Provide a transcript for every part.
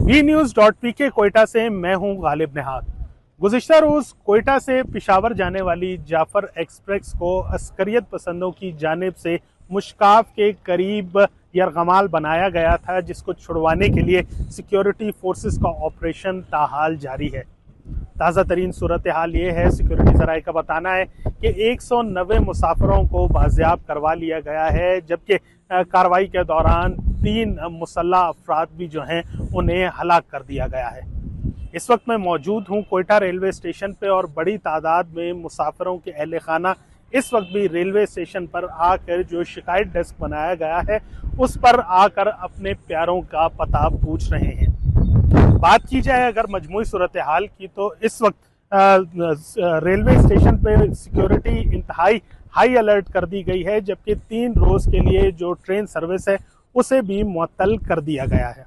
VNews.pk Quetta से मैं हूं गालिब निहाद। गुज़िश्ता रोज़ कोयटा से पिशावर जाने वाली जाफर एक्सप्रेस को अस्करियत पसंदों की जानिब से मुश्काफ के करीब यरगमाल बनाया गया था, जिसको छुड़वाने के लिए सिक्योरिटी फोर्सेस का ऑपरेशन ताहाल जारी है। ताज़ा तरीन सूरत हाल ये है, सिक्योरिटी ज़राए का बताना है कि 190 मुसाफिरों को बाजियाब करवा लिया गया है, जबकि कार्रवाई के दौरान 3 मुसल्लह अफराद भी जो हैं उन्हें हलाक कर दिया गया है। इस वक्त मैं मौजूद हूँ कोयटा रेलवे स्टेशन पे और बड़ी तादाद में मुसाफिरों के अहले खाना इस वक्त भी रेलवे स्टेशन पर आकर जो शिकायत डेस्क बनाया गया है उस पर आकर अपने प्यारों का पता पूछ रहे हैं। बात की जाए अगर मजमूई सूरत हाल की, तो इस वक्त रेलवे स्टेशन पे सिक्योरिटी इंतहाई हाई अलर्ट कर दी गई है, जबकि 3 रोज़ के लिए जो ट्रेन सर्विस है उसे भी मुअत्तल कर दिया गया है।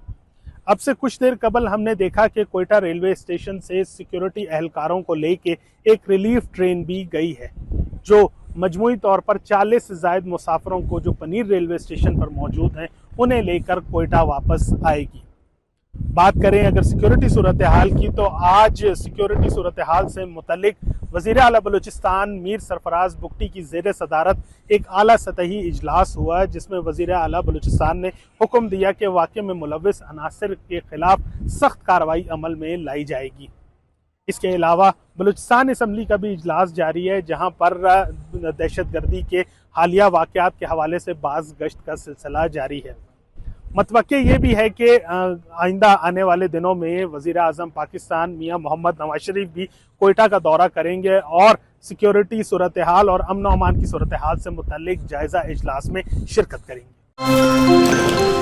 अब से कुछ देर कबल हमने देखा कि कोयटा रेलवे स्टेशन से सिक्योरिटी एहलकारों को लेके एक रिलीफ ट्रेन भी गई है, जो मजमूई तौर पर 40 से ज़ायद मुसाफिरों को जो पनीर रेलवे स्टेशन पर मौजूद हैं उन्हें लेकर कोयटा वापस आएगी। बात करें अगर सिक्योरिटी सूरत हाल की, तो आज सिक्योरिटी सूरत हाल से मुतल्लिक वज़ीर आला बलूचिस्तान मीर सरफराज बुगटी की ज़ेर सदारत एक आला सतही इजलास हुआ, जिसमें वज़ीर आला बलूचिस्तान ने हुक्म दिया कि वाक़े में मुलव्विस अनासर के खिलाफ सख्त कार्रवाई अमल में लाई जाएगी। इसके अलावा बलूचिस्तान असम्बली का भी इजलास जारी है, जहाँ पर दहशतगर्दी के हालिया वाक़यात के हवाले से बाज़ गश्त का सिलसिला जारी है। मतवक्के ये भी है कि आइंदा आने वाले दिनों में वज़ीर आज़म पाकिस्तान मियां मोहम्मद नवाज शरीफ भी कोयटा का दौरा करेंगे और सिक्योरिटी सूरत हाल और अमन व अमान की सूरत हाल से मुतल्लिक जायज़ा इजलास में शिरकत करेंगे।